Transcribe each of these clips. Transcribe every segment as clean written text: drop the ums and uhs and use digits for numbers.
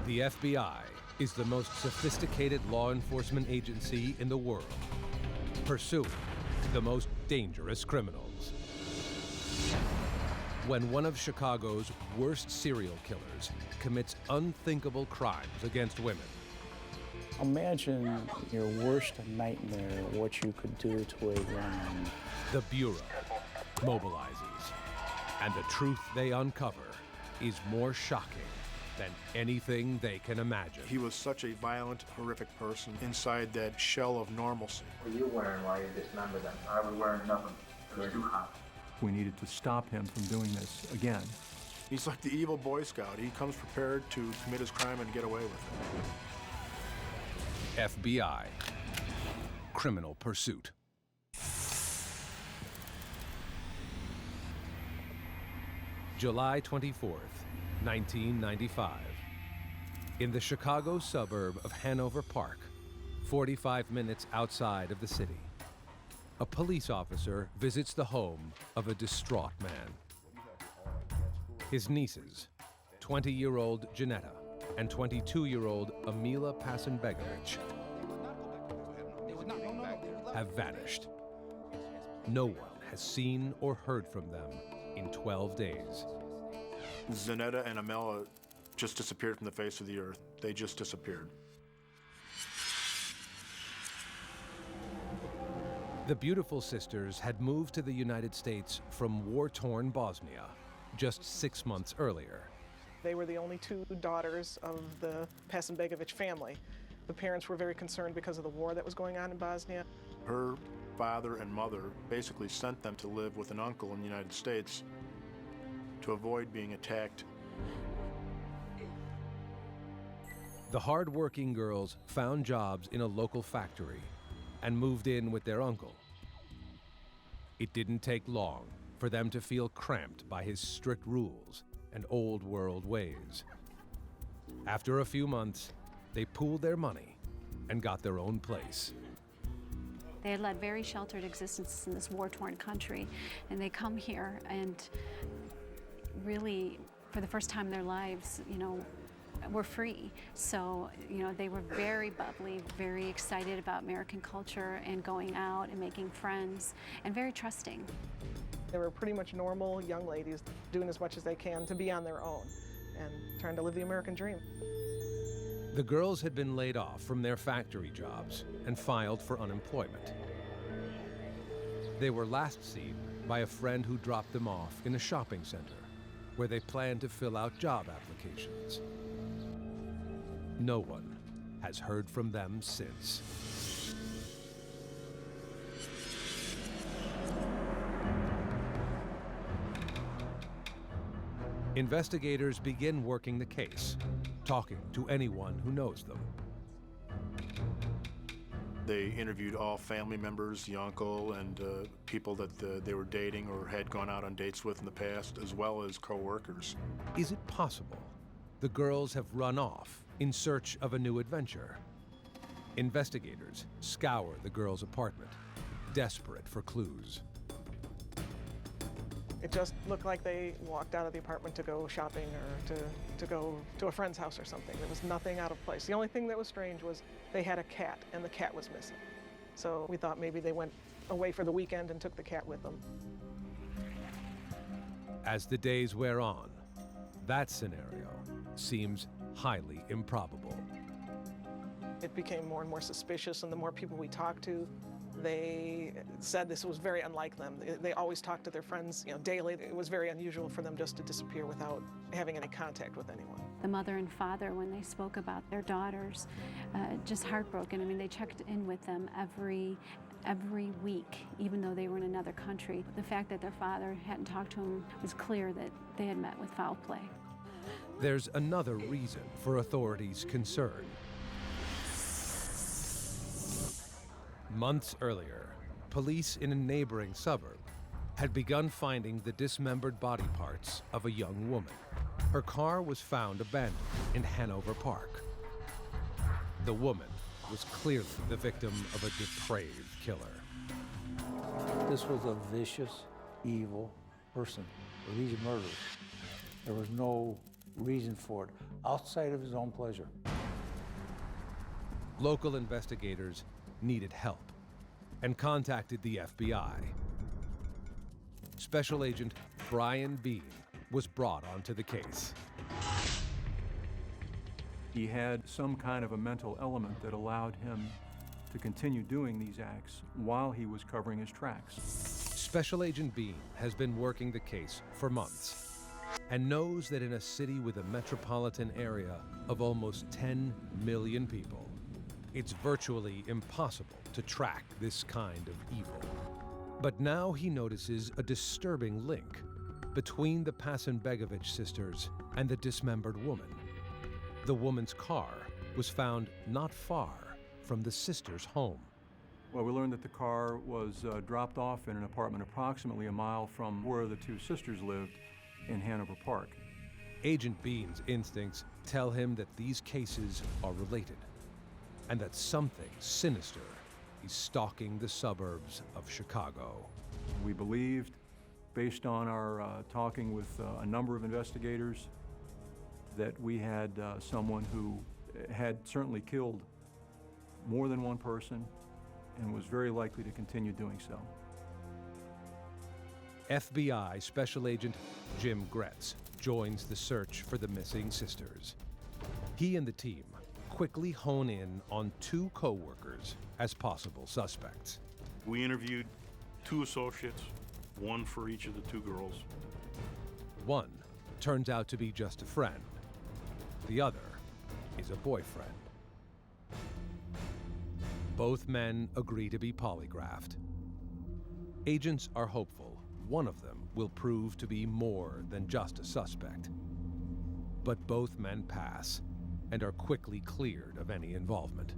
The FBI is the most sophisticated law enforcement agency in the world, pursuing the most dangerous criminals. When one of Chicago's worst serial killers commits unthinkable crimes against women. Imagine your worst nightmare, what you could do to a woman. The Bureau mobilizes, and the truth they uncover is more shocking than anything they can imagine. He was such a violent, horrific person inside that shell of normalcy. What were you wearing while you dismembered them? I was wearing nothing. It was too hot. We needed to stop him from doing this again. He's like the evil Boy Scout. He comes prepared to commit his crime and get away with it. FBI. Criminal Pursuit. July 24th, 1995. In the Chicago suburb of Hanover Park, 45 minutes outside of the city, a police officer visits the home of a distraught man. His nieces, 20-year-old Janetta and 22-year-old Amila Passen Begovich, have vanished. No one has seen or heard from them in 12 days. Janetta and Amila just disappeared from the face of the earth. They just disappeared. The beautiful sisters had moved to the United States from war-torn Bosnia just 6 months earlier. They were the only two daughters of the Passen Begovich family. The parents were very concerned because of the war that was going on in Bosnia. Her father and mother basically sent them to live with an uncle in the United States to avoid being attacked. The hard-working girls found jobs in a local factory and moved in with their uncle. It didn't take long for them to feel cramped by his strict rules and old-world ways. After a few months, they pooled their money and got their own place. They had led very sheltered existences in this war-torn country, and they come here and really, for the first time in their lives, were free. So, they were very bubbly, very excited about American culture and going out and making friends, and very trusting. They were pretty much normal young ladies doing as much as they can to be on their own and trying to live the American dream. The girls had been laid off from their factory jobs and filed for unemployment. They were last seen by a friend who dropped them off in a shopping center where they planned to fill out job applications. No one has heard from them since. Investigators begin working the case, talking to anyone who knows them. They interviewed all family members, the uncle, and people that they were dating or had gone out on dates with in the past, as well as co-workers. Is it possible the girls have run off in search of a new adventure? Investigators scour the girls' apartment, desperate for clues. It just looked like they walked out of the apartment to go shopping or to go to a friend's house or something. There was nothing out of place. The only thing that was strange was they had a cat, and the cat was missing. So we thought maybe they went away for the weekend and took the cat with them. As the days wear on, that scenario seems highly improbable. It became more and more suspicious, and the more people we talked to, they said this was very unlike them. They always talked to their friends, daily. It was very unusual for them just to disappear without having any contact with anyone. The mother and father, when they spoke about their daughters, just heartbroken. I mean, they checked in with them every week, even though they were in another country. The fact that their father hadn't talked to them was clear that they had met with foul play. There's another reason for authorities' concern. Months earlier, police in a neighboring suburb had begun finding the dismembered body parts of a young woman. Her car was found abandoned in Hanover Park. The woman was clearly the victim of a depraved killer. This was a vicious, evil person. These murders, there was no reason for it outside of his own pleasure. Local investigators needed help and contacted the FBI. Special Agent Brian Bean was brought onto the case. He had some kind of a mental element that allowed him to continue doing these acts while he was covering his tracks. Special Agent Bean has been working the case for months and knows that in a city with a metropolitan area of almost 10 million people, it's virtually impossible to track this kind of evil. But now he notices a disturbing link between the Passen Begovich sisters and the dismembered woman. The woman's car was found not far from the sisters' home. Well, we learned that the car was dropped off in an apartment approximately a mile from where the two sisters lived in Hanover Park. Agent Bean's instincts tell him that these cases are related and that something sinister is stalking the suburbs of Chicago. We believed, based on our talking with a number of investigators, that we had someone who had certainly killed more than one person and was very likely to continue doing so. FBI Special Agent Jim Gretz joins the search for the missing sisters. He and the team quickly hone in on two co-workers as possible suspects. We interviewed 2 associates, one for each of the 2 girls. One turns out to be just a friend. The other is a boyfriend. Both men agree to be polygraphed. Agents are hopeful one of them will prove to be more than just a suspect. But both men pass and are quickly cleared of any involvement.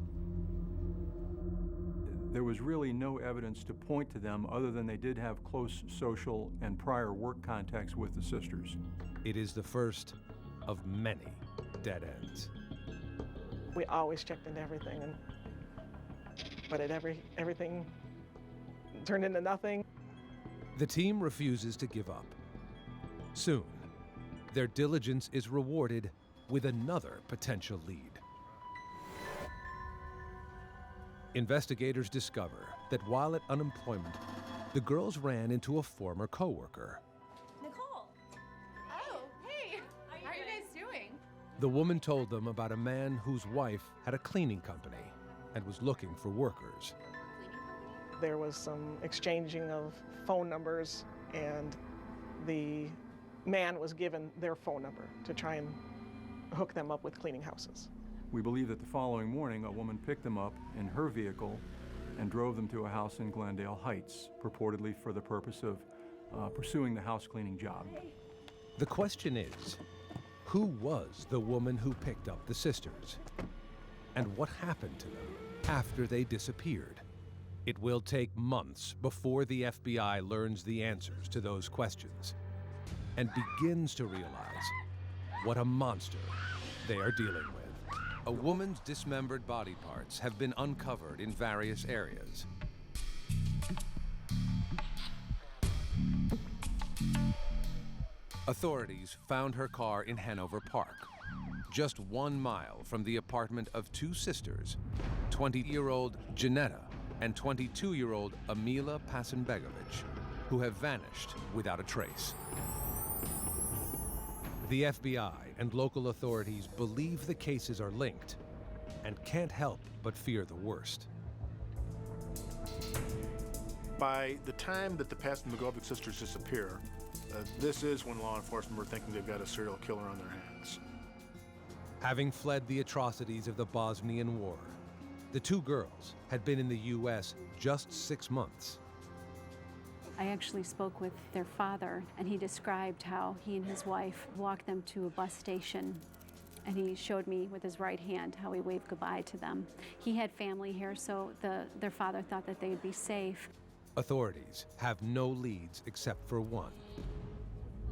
There was really no evidence to point to them other than they did have close social and prior work contacts with the sisters. It is the first of many dead ends. We always checked into everything, but everything turned into nothing. The team refuses to give up. Soon, their diligence is rewarded with another potential lead. Investigators discover that while at unemployment, the girls ran into a former coworker. Nicole! Oh, hey! How are you guys doing? The woman told them about a man whose wife had a cleaning company and was looking for workers. There was some exchanging of phone numbers, and the man was given their phone number to try and hook them up with cleaning houses. We believe that the following morning, a woman picked them up in her vehicle and drove them to a house in Glendale Heights, purportedly for the purpose of pursuing the house cleaning job. The question is, who was the woman who picked up the sisters? And what happened to them after they disappeared? It will take months before the FBI learns the answers to those questions and begins to realize what a monster they are dealing with. A woman's dismembered body parts have been uncovered in various areas. Authorities found her car in Hanover Park, just 1 mile from the apartment of 2 sisters, 20-year-old Janetta and 22-year-old Amila Passen Begovich, who have vanished without a trace. The FBI and local authorities believe the cases are linked and can't help but fear the worst. By the time that the Passen Begovich sisters disappear, this is when law enforcement were thinking they've got a serial killer on their hands. Having fled the atrocities of the Bosnian War, the 2 girls had been in the U.S. just 6 months. I actually spoke with their father, and he described how he and his wife walked them to a bus station, and he showed me with his right hand how he waved goodbye to them. He had family here, so their father thought that they would be safe. Authorities have no leads except for one.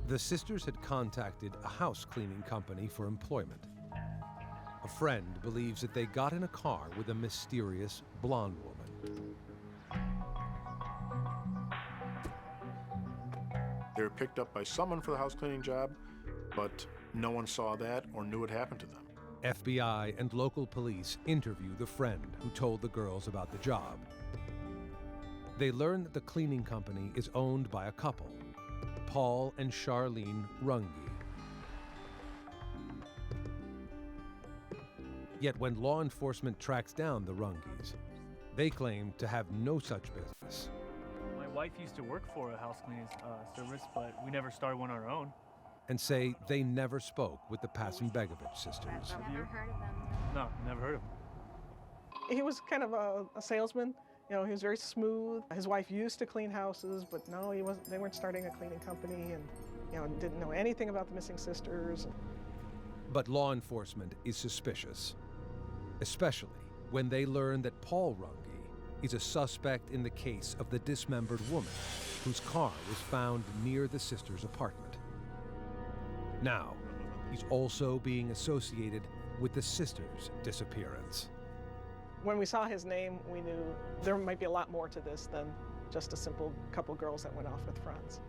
The sisters had contacted a house cleaning company for employment. A friend believes that they got in a car with a mysterious blonde woman. They were picked up by someone for the house cleaning job, but No one saw that or knew what happened to them. FBI and local police interview the friend who told the girls about the job. They learn that the cleaning company is owned by a couple, Paul and Charlene Rangi. Yet when law enforcement tracks down the Rangis, they claim to have no such business. My wife used to work for a house cleaning service, but we never started one on our own. And say they never spoke with the Passen Begovich sisters. Never heard of them. No, never heard of him. He was kind of a salesman. You know, he was very smooth. His wife used to clean houses, but no, he wasn't. They weren't starting a cleaning company, and didn't know anything about the missing sisters. But law enforcement is suspicious, especially when they learn that Paul Rangi is a suspect in the case of the dismembered woman whose car was found near the sisters' apartment. Now, he's also being associated with the sisters' disappearance. When we saw his name, we knew there might be a lot more to this than just a simple couple girls that went off with friends.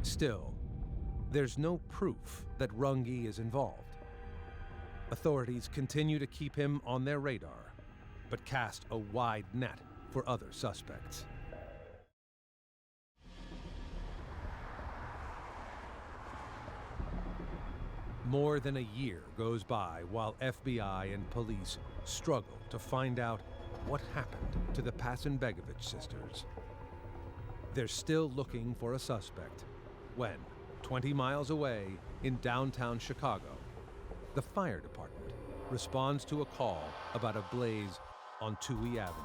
Still, there's no proof that Rangi is involved. Authorities continue to keep him on their radar, but cast a wide net for other suspects. More than a year goes by while FBI and police struggle to find out what happened to the Passen Begovich sisters. They're still looking for a suspect when, 20 miles away in downtown Chicago, the fire department responds to a call about a blaze on Touhy Avenue.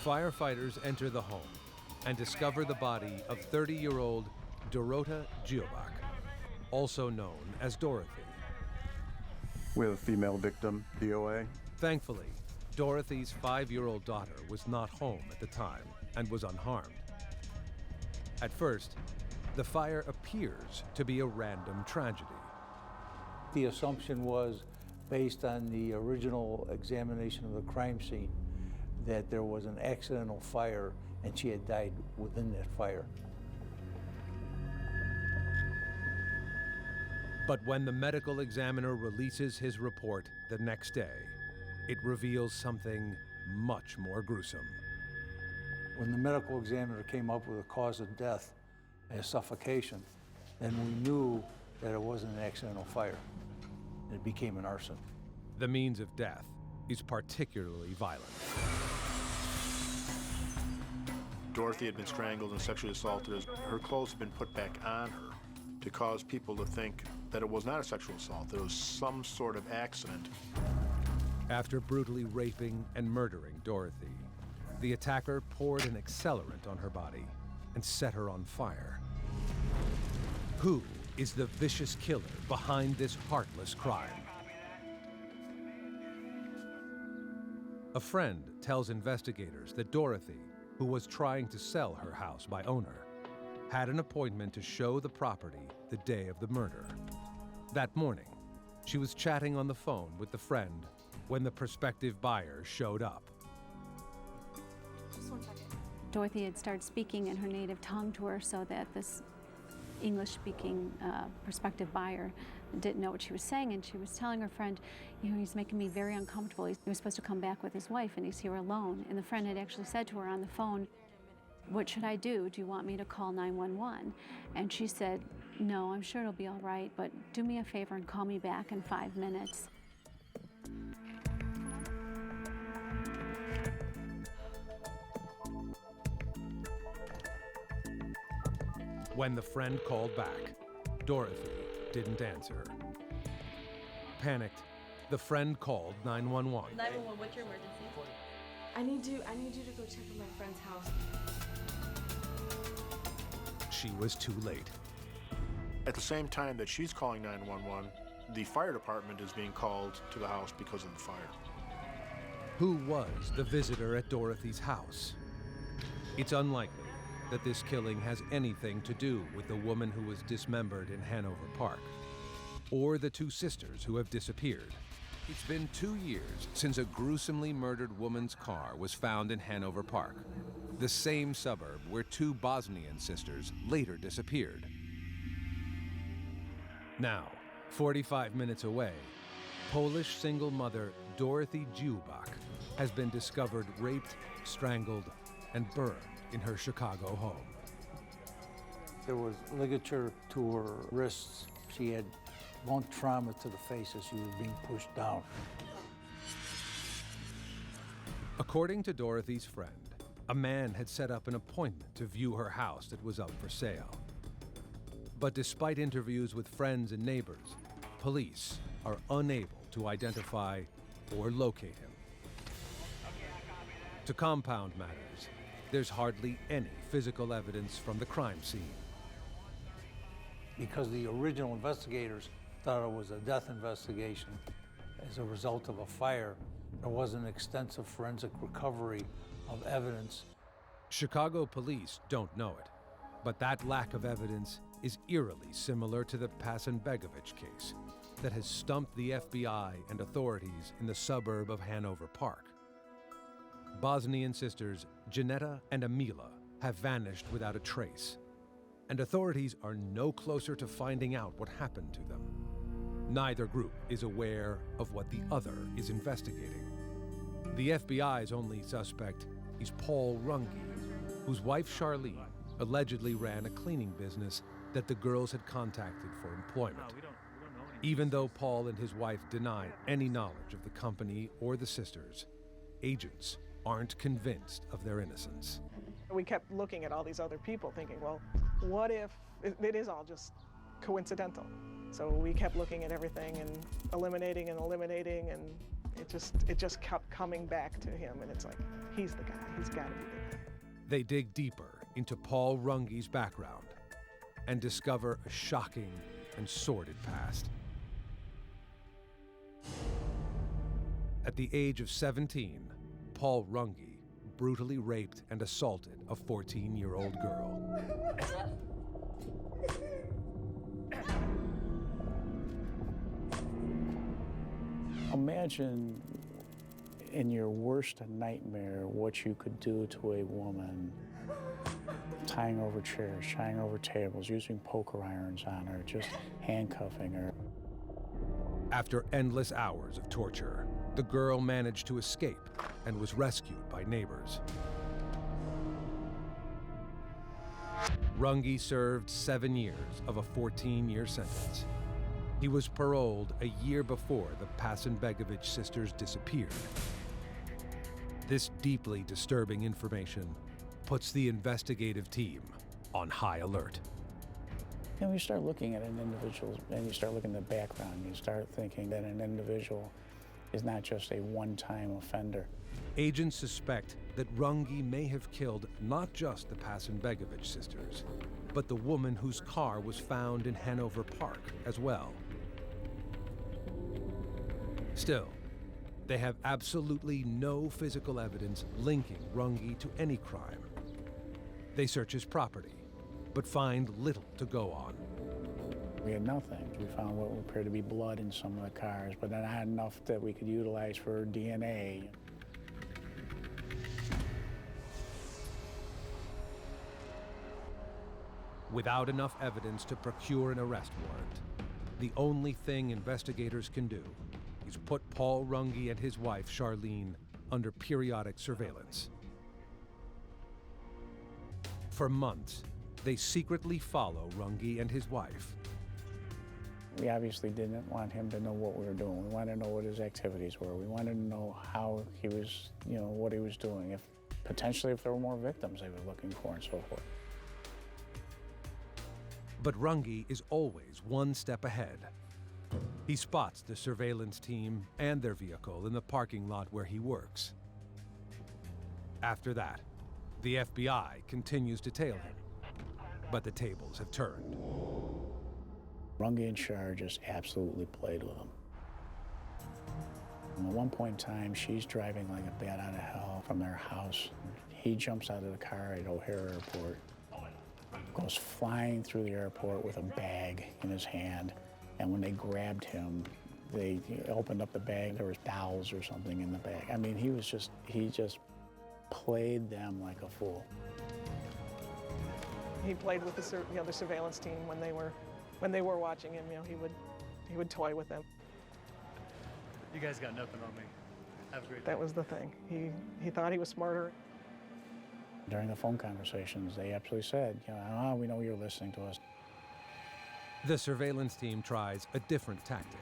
Firefighters enter the home and discover the body of 30-year-old Dorota Giobach, also known as Dorothy. We have a female victim, DOA. Thankfully, Dorothy's 5-year-old daughter was not home at the time and was unharmed. At first, the fire appears to be a random tragedy. The assumption was, based on the original examination of the crime scene, that there was an accidental fire and she had died within that fire. But when the medical examiner releases his report the next day, it reveals something much more gruesome. When the medical examiner came up with a cause of death as suffocation, then we knew that it wasn't an accidental fire. It became an arson. The means of death is particularly violent. Dorothy had been strangled and sexually assaulted. Her clothes had been put back on her to cause people to think that it was not a sexual assault, that it was some sort of accident. After brutally raping and murdering Dorothy, the attacker poured an accelerant on her body and set her on fire. Who is the vicious killer behind this heartless crime? A friend tells investigators that Dorothy, who was trying to sell her house by owner, had an appointment to show the property the day of the murder. That morning, she was chatting on the phone with the friend when the prospective buyer showed up. Just 1 second. Dorothy had started speaking in her native tongue to her so that this English-speaking prospective buyer didn't know what she was saying, and she was telling her friend, he's making me very uncomfortable. He was supposed to come back with his wife, and he's here alone. And the friend had actually said to her on the phone, what should I do? Do you want me to call 911? And she said, no, I'm sure it'll be all right, but do me a favor and call me back in 5 minutes. When the friend called back, Dorothy didn't answer. Panicked, the friend called 911. 911, what's your emergency? I need you to go check on my friend's house. She was too late. At the same time that she's calling 911, the fire department is being called to the house because of the fire. Who was the visitor at Dorothy's house? It's unlikely that this killing has anything to do with the woman who was dismembered in Hanover Park, or the two sisters who have disappeared. It's been 2 years since a gruesomely murdered woman's car was found in Hanover Park. the same suburb where two Bosnian sisters later disappeared. Now, 45 minutes away, Polish single mother Dorothy Dziubak has been discovered raped, strangled, and burned in her Chicago home. There was ligature to her wrists. She had blunt trauma to the face as she was being pushed down. According to Dorothy's friend, a man had set up an appointment to view her house that was up for sale. But despite interviews with friends and neighbors, police are unable to identify or locate him. To compound matters, there's hardly any physical evidence from the crime scene. Because the original investigators thought it was a death investigation as a result of a fire, there was an extensive forensic recovery of evidence. Chicago police don't know it, but that lack of evidence is eerily similar to the Passen Begovich case that has stumped the FBI and authorities in the suburb of Hanover Park. Bosnian sisters Janetta and Amila have vanished without a trace, and authorities are no closer to finding out what happened to them. Neither group is aware of what the other is investigating. The FBI's only suspect is Paul Rangi, whose wife Charlene allegedly ran a cleaning business that the girls had contacted for employment. Even though Paul and his wife deny any knowledge of the company or the sisters, agents aren't convinced of their innocence. We kept looking at all these other people thinking, well, what if it is all just coincidental? So we kept looking at everything and eliminating, and it just kept coming back to him, and it's like, he's the guy, he's gotta be the guy. They dig deeper into Paul Rangi's background and discover a shocking and sordid past. At the age of 17, Paul Rangi brutally raped and assaulted a 14-year-old girl. Imagine in your worst nightmare what you could do to a woman, tying over chairs, tying over tables, using poker irons on her, just handcuffing her. After endless hours of torture, the girl managed to escape and was rescued by neighbors. Rangi served 7 years of a 14-year sentence. He was paroled a year before the Passen-Begovich sisters disappeared. This deeply disturbing information puts the investigative team on high alert. And you start looking at an individual, and you start looking at the background, and you start thinking that an individual is not just a one-time offender. Agents suspect that Rangi may have killed not just the Passen-Begovich sisters, but the woman whose car was found in Hanover Park as well. Still, they have absolutely no physical evidence linking Rangi to any crime. They search his property, but find little to go on. We had nothing. We found what appeared to be blood in some of the cars, but not enough that we could utilize for DNA. Without enough evidence to procure an arrest warrant, the only thing investigators can do is put Paul Rangi and his wife, Charlene, under periodic surveillance. For months, they secretly follow Rangi and his wife. We obviously didn't want him to know what we were doing. We wanted to know what his activities were. We wanted to know how he was, what he was doing. If potentially if there were more victims they were looking for and so forth. But Rangi is always one step ahead. He spots the surveillance team and their vehicle in the parking lot where he works. After that, the FBI continues to tail him, but the tables have turned. Rangi and Char just absolutely played with him. And at one point in time, she's driving like a bat out of hell from their house. He jumps out of the car at O'Hare Airport, goes flying through the airport with a bag in his hand. And when they grabbed him, they opened up the bag. There was dolls or something in the bag. I mean, he just played them like a fool. He played with the surveillance team when they were watching him. He would toy with them. You guys got nothing on me. Have a great day. That was the thing. He thought he was smarter. During the phone conversations, they absolutely said, we know you're listening to us. The surveillance team tries a different tactic.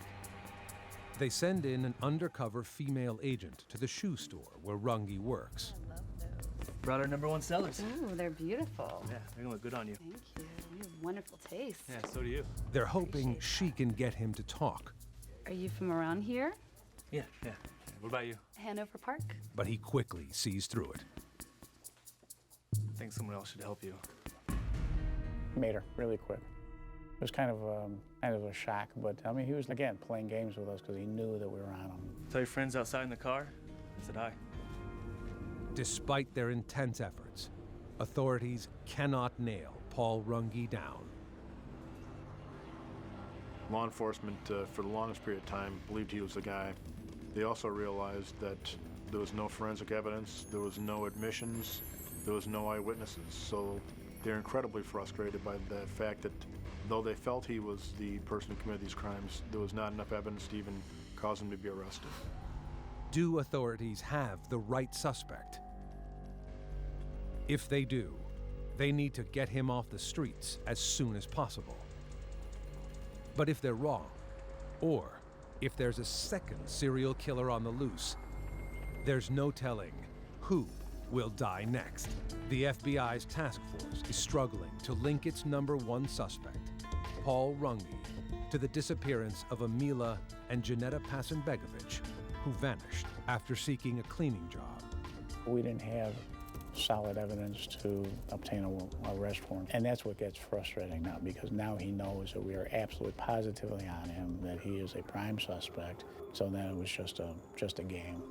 They send in an undercover female agent to the shoe store where Rangi works. Brought our #1 sellers. Ooh, they're beautiful. Yeah, they're gonna look good on you. Thank you. You have wonderful taste. Yeah, so do you. They're hoping she can get him to talk, Are you from around here? Yeah. What about you? Hanover Park? but he quickly sees through it. I think someone else should help you. Made her really quick. It was kind of a shock, but I mean, he was, again, playing games with us because he knew that we were on him. Tell your friends outside in the car. I said hi. Despite their intense efforts, authorities cannot nail Paul Rangi down. Law enforcement, for the longest period of time, believed he was the guy. They also realized that there was no forensic evidence, there was no admissions, there was no eyewitnesses. So they're incredibly frustrated by the fact that though they felt he was the person who committed these crimes, there was not enough evidence to even cause him to be arrested. Do authorities have the right suspect? If they do, they need to get him off the streets as soon as possible. But if they're wrong, or if there's a second serial killer on the loose, there's no telling who will die next. The FBI's task force is struggling to link its #1 suspect, Paul Rangi, to the disappearance of Amila and Janetta Passen Begovich, who vanished after seeking a cleaning job. We didn't have solid evidence to obtain a arrest warrant. And that's what gets frustrating now, because now he knows that we are absolutely positively on him, that he is a prime suspect. So then it was just a game.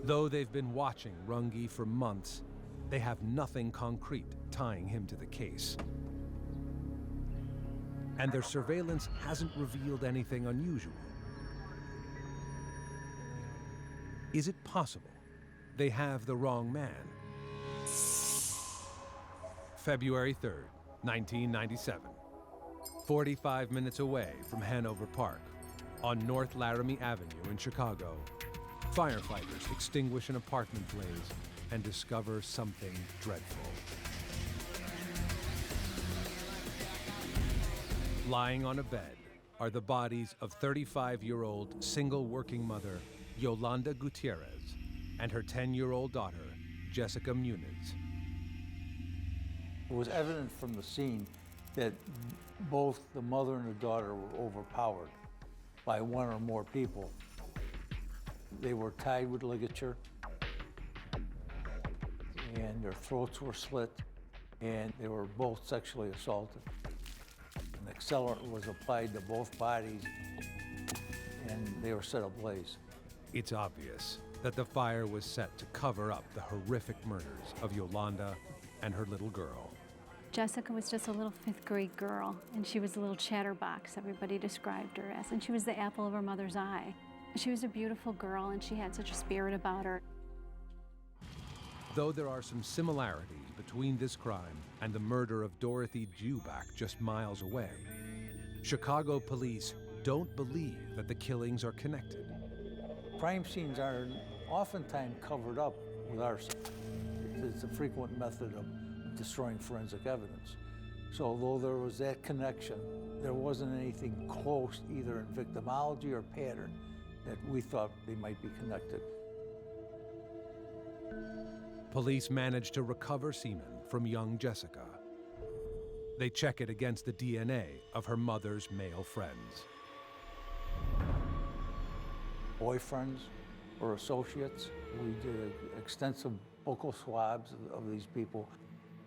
Though they've been watching Rangi for months, they have nothing concrete tying him to the case. And their surveillance hasn't revealed anything unusual. Is it possible they have the wrong man? February 3rd, 1997. 45 minutes away from Hanover Park, on North Laramie Avenue in Chicago, firefighters extinguish an apartment blaze and discover something dreadful. Lying on a bed are the bodies of 35-year-old single working mother Yolanda Gutierrez and her 10-year-old daughter, Jessica Muniz. It was evident from the scene that both the mother and the daughter were overpowered by one or more people. They were tied with ligature, and their throats were slit, and they were both sexually assaulted. An accelerant was applied to both bodies, and they were set ablaze. It's obvious that the fire was set to cover up the horrific murders of Yolanda and her little girl. Jessica was just a little 5th grade girl, and she was a little chatterbox, everybody described her as, and she was the apple of her mother's eye. She was a beautiful girl, and she had such a spirit about her. Though there are some similarities between this crime and the murder of Dorothy Jubak just miles away, Chicago police don't believe that the killings are connected. Crime scenes are oftentimes covered up with arson. It's a frequent method of destroying forensic evidence. So although there was that connection, there wasn't anything close, either in victimology or pattern, that we thought they might be connected. Police managed to recover semen from young Jessica. They check it against the DNA of her mother's male friends. Boyfriends or associates. We did extensive buccal swabs of these people,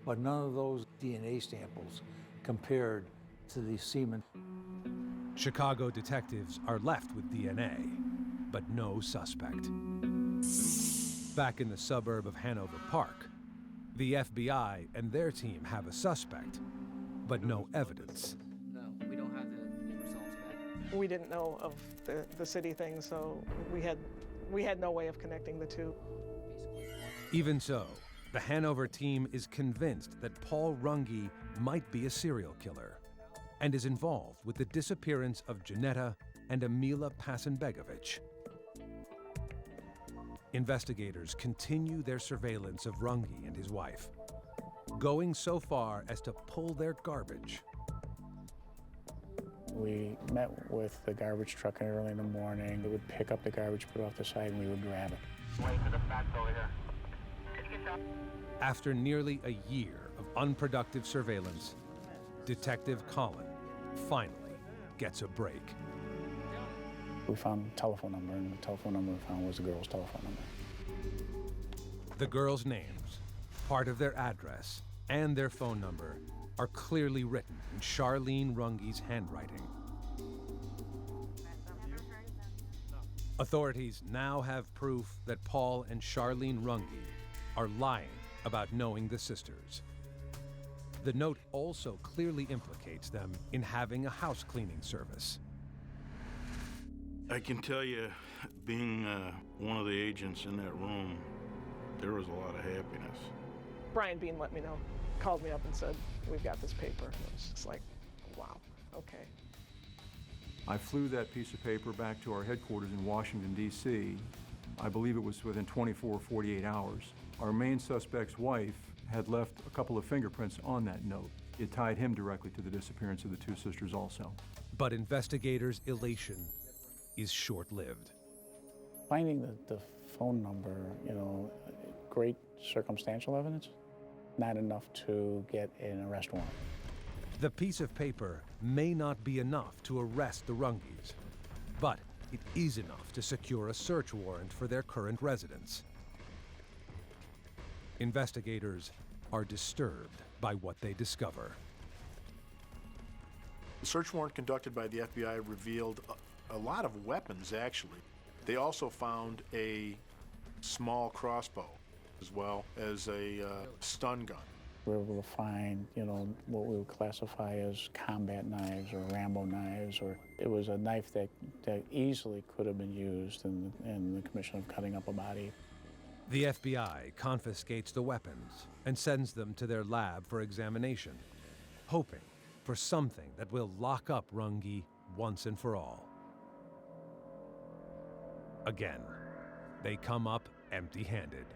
but none of those DNA samples compared to the semen. Chicago detectives are left with DNA, but no suspect. Back in the suburb of Hanover Park, the FBI and their team have a suspect, but no evidence. No, we don't have the results back. We didn't know of the city thing, so we had no way of connecting the two. Basically, Even so, the Hanover team is convinced that Paul Rangi might be a serial killer and is involved with the disappearance of Janetta and Amila Passen Begovich. Investigators continue their surveillance of Rangi and his wife, going so far as to pull their garbage. We met with the garbage truck early in the morning. They would pick up the garbage, put it off the side, and we would grab it. Wait for the facts over here. After nearly a year of unproductive surveillance, Detective Colin finally gets a break. We found a telephone number, and the telephone number we found was the girl's telephone number. The girls' names, part of their address, and their phone number are clearly written in Charlene Rangi's handwriting. Authorities now have proof that Paul and Charlene Rangi are lying about knowing the sisters. The note also clearly implicates them in having a house cleaning service. I can tell you, being one of the agents in that room, there was a lot of happiness. Brian Bean let me know, called me up and said, we've got this paper. And it was just like, wow, okay. I flew that piece of paper back to our headquarters in Washington, D.C. I believe it was within 24 or 48 hours. Our main suspect's wife had left a couple of fingerprints on that note. It tied him directly to the disappearance of the two sisters also. But investigators' elation is short-lived. Finding the phone number, great circumstantial evidence, not enough to get an arrest warrant. The piece of paper may not be enough to arrest the Rangis, but it is enough to secure a search warrant for their current residence. Investigators are disturbed by what they discover. The search warrant conducted by the FBI revealed a lot of weapons, actually. They also found a small crossbow, as well as a stun gun. We were able to find, what we would classify as combat knives or Rambo knives, or it was a knife that easily could have been used in the commission of cutting up a body. The FBI confiscates the weapons and sends them to their lab for examination, hoping for something that will lock up Rangi once and for all. Again, they come up empty-handed.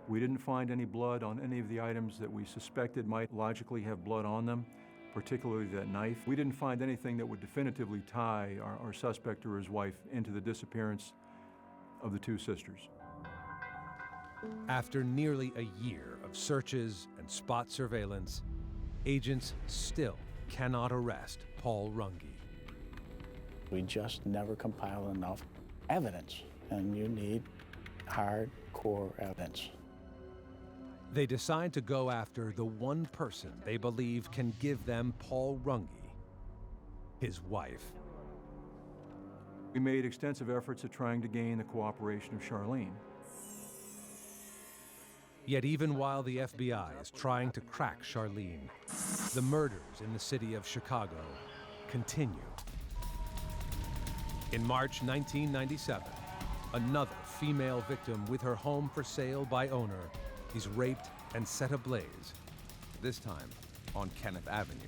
We didn't find any blood on any of the items that we suspected might logically have blood on them, particularly that knife. We didn't find anything that would definitively tie our suspect or his wife into the disappearance of the two sisters. After nearly a year of searches and spot surveillance, agents still cannot arrest Paul Rangi. We just never compiled enough evidence, and you need hardcore evidence. They decide to go after the one person they believe can give them Paul Rangi, his wife. We made extensive efforts at trying to gain the cooperation of Charlene. Yet even while the FBI is trying to crack Charlene, the murders in the city of Chicago continue. In March 1997, another female victim with her home for sale by owner is raped and set ablaze, this time on Kenneth Avenue.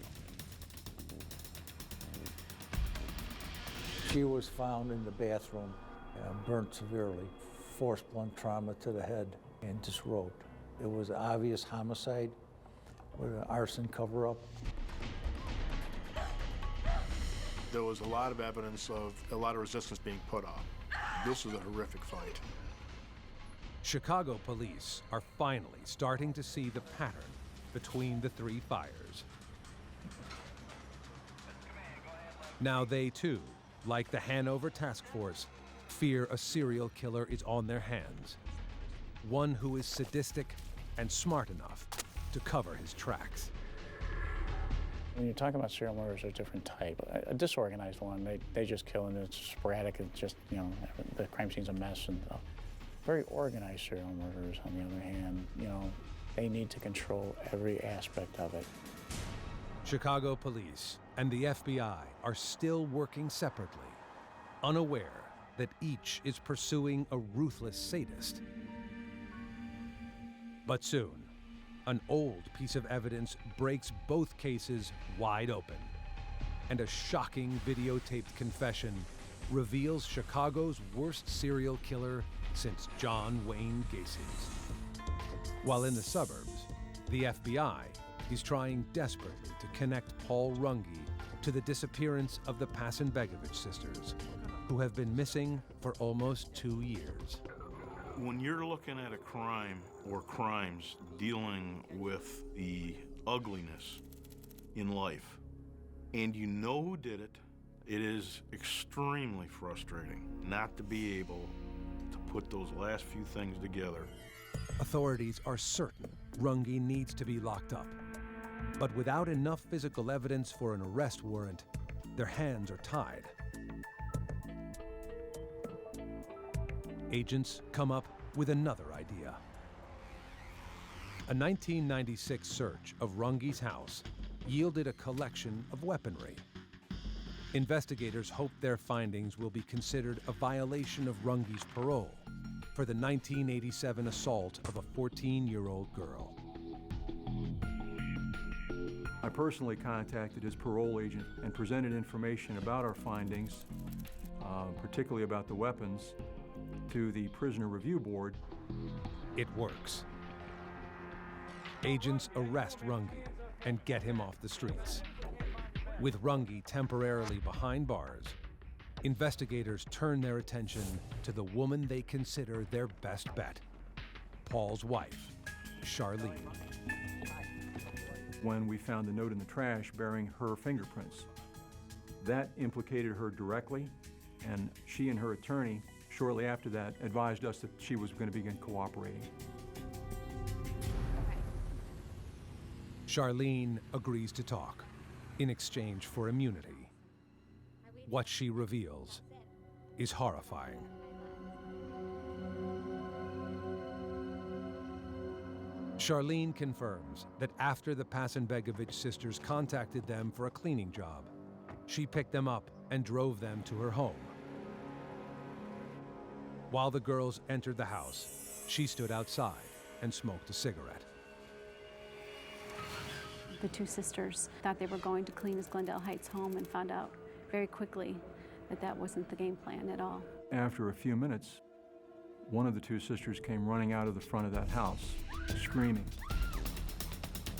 She was found in the bathroom, burnt severely, forced blunt trauma to the head, and disrobed. It was an obvious homicide with an arson cover-up. There was a lot of evidence of a lot of resistance being put on. This was a horrific fight. Chicago police are finally starting to see the pattern between the three fires. Now they too, like the Hanover task force, fear a serial killer is on their hands. One who is sadistic and smart enough to cover his tracks. When you're talking about serial murders, there's different types. A disorganized one, they just kill and it's sporadic. It's just, the crime scene's a mess. And very organized serial murderers, on the other hand, they need to control every aspect of it. Chicago police and the FBI are still working separately, unaware that each is pursuing a ruthless sadist But soon, an old piece of evidence breaks both cases wide open, and a shocking videotaped confession reveals Chicago's worst serial killer since John Wayne Gacy's. While in the suburbs, the FBI is trying desperately to connect Paul Rangi to the disappearance of the Passen Begovich sisters, who have been missing for almost 2 years. When you're looking at a crime or crimes dealing with the ugliness in life, and you know who did it, it is extremely frustrating not to be able to put those last few things together. Authorities are certain Rangi needs to be locked up. But without enough physical evidence for an arrest warrant, their hands are tied. Agents come up with another idea. A 1996 search of Rangi's house yielded a collection of weaponry. Investigators hope their findings will be considered a violation of Rangi's parole for the 1987 assault of a 14-year-old girl. I personally contacted his parole agent and presented information about our findings, particularly about the weapons, to the Prisoner Review Board. It works. Agents arrest Rangi and get him off the streets. With Rangi temporarily behind bars, investigators turn their attention to the woman they consider their best bet, Paul's wife, Charlene. When we found the note in the trash bearing her fingerprints, that implicated her directly, and she and her attorney, shortly after that, advised us that she was going to begin cooperating. Charlene agrees to talk in exchange for immunity. What she reveals is horrifying. Charlene confirms that after the Passen Begovich sisters contacted them for a cleaning job, she picked them up and drove them to her home. While the girls entered the house, she stood outside and smoked a cigarette. The two sisters thought they were going to clean his Glendale Heights home and found out very quickly that that wasn't the game plan at all. After a few minutes, one of the two sisters came running out of the front of that house, screaming.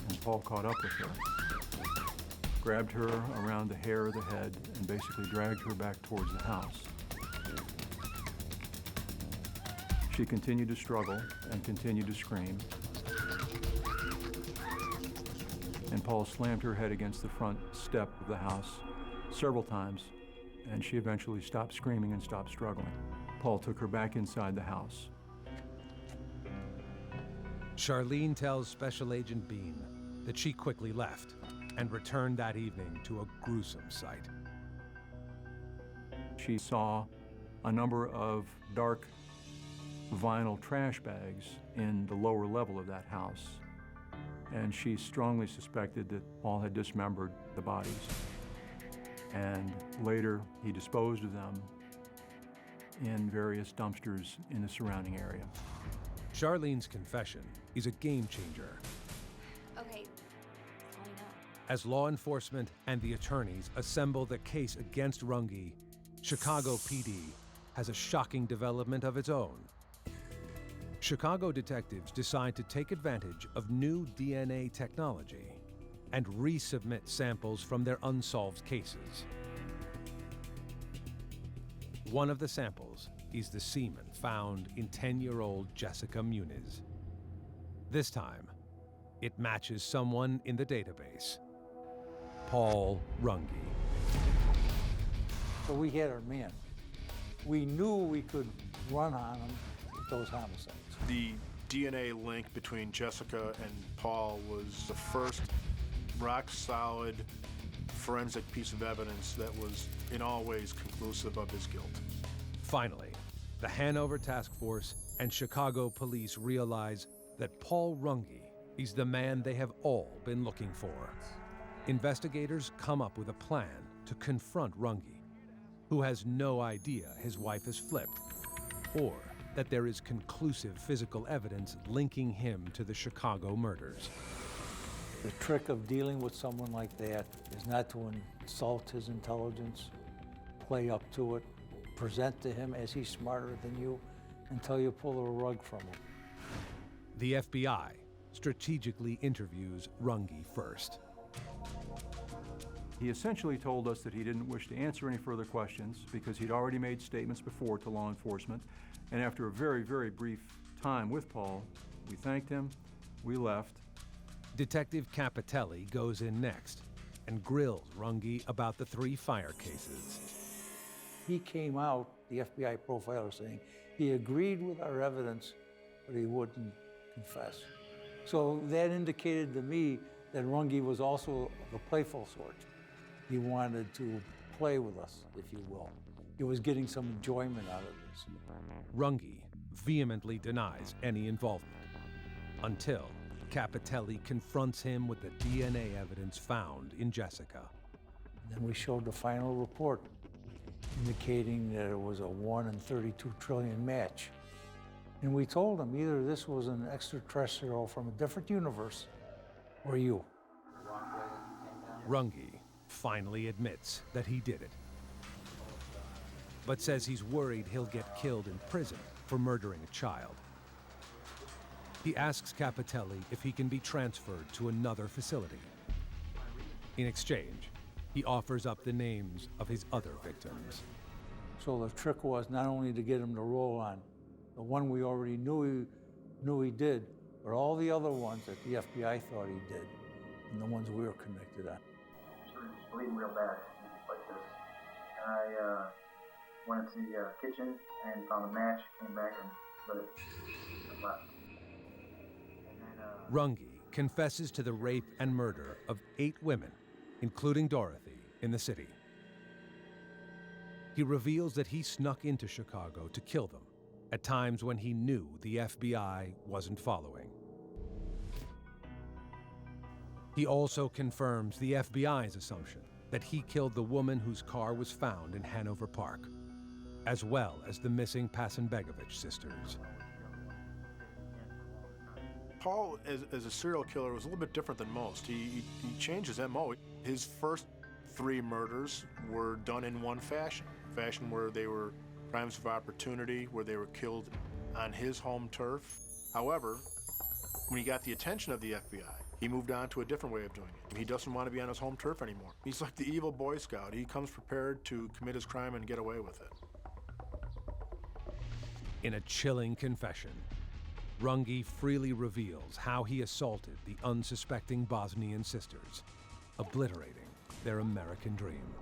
And Paul caught up with her, grabbed her around the hair of the head, and basically dragged her back towards the house. She continued to struggle and continued to scream. And Paul slammed her head against the front step of the house several times, and she eventually stopped screaming and stopped struggling. Paul took her back inside the house. Charlene tells Special Agent Bean that she quickly left and returned that evening to a gruesome sight. She saw a number of dark vinyl trash bags in the lower level of that house, and she strongly suspected that Paul had dismembered the bodies. And later, he disposed of them in various dumpsters in the surrounding area. Charlene's confession is a game changer. Okay, I know. As law enforcement and the attorneys assemble the case against Rangi, Chicago PD has a shocking development of its own. Chicago detectives decide to take advantage of new DNA technology and resubmit samples from their unsolved cases. One of the samples is the semen found in 10-year-old Jessica Muniz. This time, it matches someone in the database, Paul Rangi. So we had our man. We knew we could run on him with those homicides. The DNA link between Jessica and Paul was the first rock-solid forensic piece of evidence that was in all ways conclusive of his guilt. Finally, the Hanover Task Force and Chicago police realize that Paul Rangi is the man they have all been looking for. Investigators come up with a plan to confront Rangi, who has no idea his wife has flipped or that there is conclusive physical evidence linking him to the Chicago murders. The trick of dealing with someone like that is not to insult his intelligence, play up to it, present to him as he's smarter than you until you pull the rug from him. The FBI strategically interviews Rangi first. He essentially told us that he didn't wish to answer any further questions because he'd already made statements before to law enforcement. And after a very, very brief time with Paul, we thanked him, we left. Detective Capitelli goes in next and grills Rangi about the 3 fire cases. He came out, the FBI profiler, saying he agreed with our evidence, but he wouldn't confess. So that indicated to me that Rangi was also of a playful sort. He wanted to play with us, if you will. He was getting some enjoyment out of this. Rangi vehemently denies any involvement until Capitelli confronts him with the DNA evidence found in Jessica. Then we showed the final report indicating that it was a 1 in 32 trillion match. And we told him either this was an extraterrestrial from a different universe or you. Rangi finally admits that he did it, but says he's worried he'll get killed in prison for murdering a child. He asks Capitelli if he can be transferred to another facility. In exchange, he offers up the names of his other victims. So the trick was not only to get him to roll on the one we already knew he did, but all the other ones that the FBI thought he did, and the ones we were connected on. She was bleeding real bad, like this. And I went to the kitchen and found a match, came back and lit it and left. Rangi confesses to the rape and murder of 8 women, including Dorothy, in the city. He reveals that he snuck into Chicago to kill them at times when he knew the FBI wasn't following. He also confirms the FBI's assumption that he killed the woman whose car was found in Hanover Park, as well as the missing Passen Begovich sisters. Paul, as a serial killer, was a little bit different than most. He changed his MO. His first 3 murders were done in one fashion where they were crimes of opportunity, where they were killed on his home turf. However, when he got the attention of the FBI, he moved on to a different way of doing it. He doesn't want to be on his home turf anymore. He's like the evil Boy Scout. He comes prepared to commit his crime and get away with it. In a chilling confession, Rangi freely reveals how he assaulted the unsuspecting Bosnian sisters, obliterating their American dream.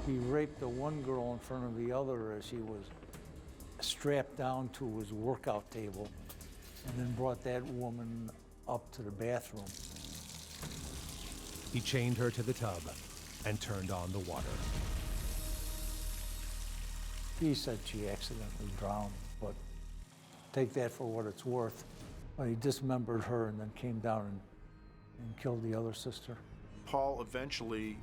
He raped the one girl in front of the other as she was strapped down to his workout table, and then brought that woman up to the bathroom. He chained her to the tub and turned on the water. He said she accidentally drowned, but take that for what it's worth. But he dismembered her and then came down and killed the other sister. Paul eventually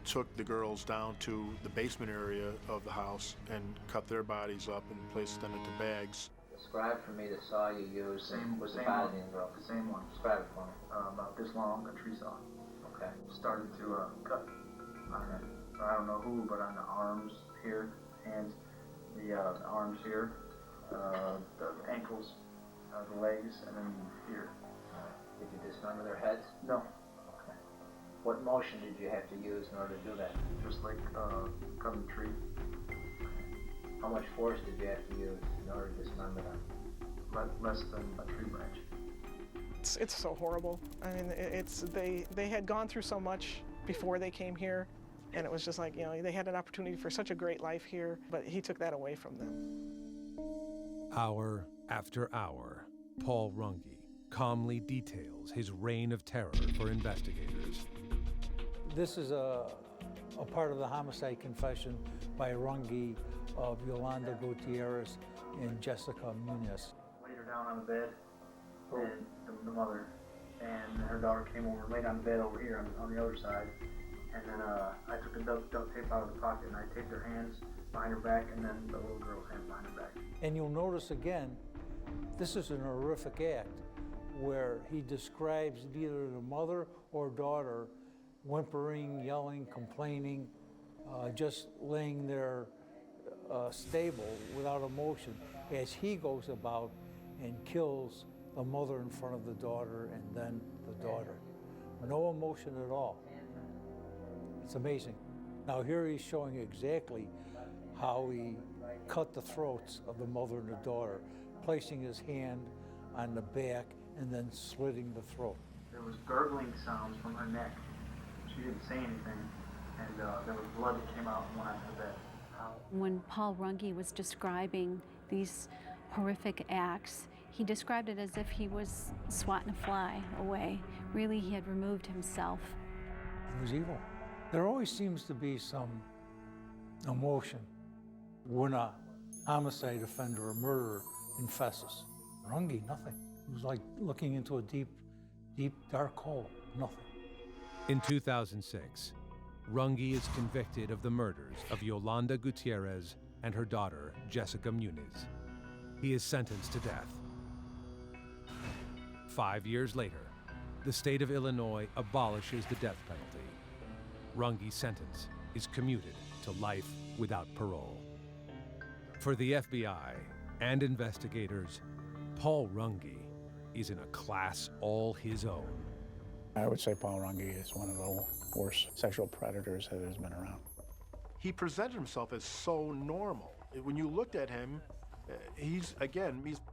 took the girls down to the basement area of the house and cut their bodies up and placed them into bags. Describe for me the saw you used. Was the body involved? The same one. Describe it for me. About this long, a tree saw. Okay. Started to cut on it. I don't know who, but on the arms here, hands, the arms here, the ankles, the legs, and then here. Did you dismember their heads? No. Okay. What motion did you have to use in order to do that? Just like cutting a tree. How much force did you have to use in order to dismember them? Less than a tree branch. It's so horrible. I mean, they had gone through so much before they came here, and it was just like, you know, they had an opportunity for such a great life here, but he took that away from them. Hour after hour, Paul Rangi calmly details his reign of terror for investigators. This is a part of the homicide confession by Rangi of Yolanda Gutierrez and Jessica Munoz. Laid her down on the bed, and the mother, and her daughter came over and laid on the bed over here on the other side, And then I took the duct tape out of the pocket and I taped her hands behind her back and then the little girl's hands behind her back. And you'll notice again, this is an horrific act where he describes either the mother or daughter whimpering, yelling, complaining, just laying there stable without emotion as he goes about and kills the mother in front of the daughter and then the daughter. No emotion at all. It's amazing. Now here he's showing exactly how he cut the throats of the mother and the daughter, placing his hand on the back and then slitting the throat. There was gurgling sounds from her neck. She didn't say anything, and there was blood that came out when I went to bed. When Paul Rangi was describing these horrific acts, he described it as if he was swatting a fly away. Really, he had removed himself. It was evil. There always seems to be some emotion when a homicide offender or murderer confesses. Rangi, nothing. It was like looking into a deep, dark hole. Nothing. In 2006, Rangi is convicted of the murders of Yolanda Gutierrez and her daughter, Jessica Muniz. He is sentenced to death. 5 years later, the state of Illinois abolishes the death penalty. Rangi's sentence is commuted to life without parole. For the FBI and investigators, Paul Rangi is in a class all his own. I would say Paul Rangi is one of the worst sexual predators that has been around. He presented himself as so normal. When you looked at him, he's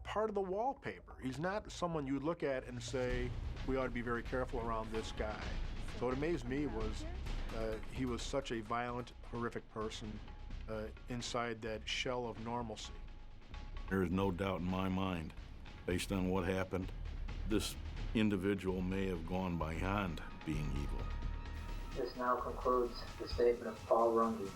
part of the wallpaper. He's not someone you look at and say, we ought to be very careful around this guy. So what amazed me was he was such a violent, horrific person inside that shell of normalcy. There is no doubt in my mind, based on what happened, this individual may have gone beyond being evil. This now concludes the statement of Paul Rangi.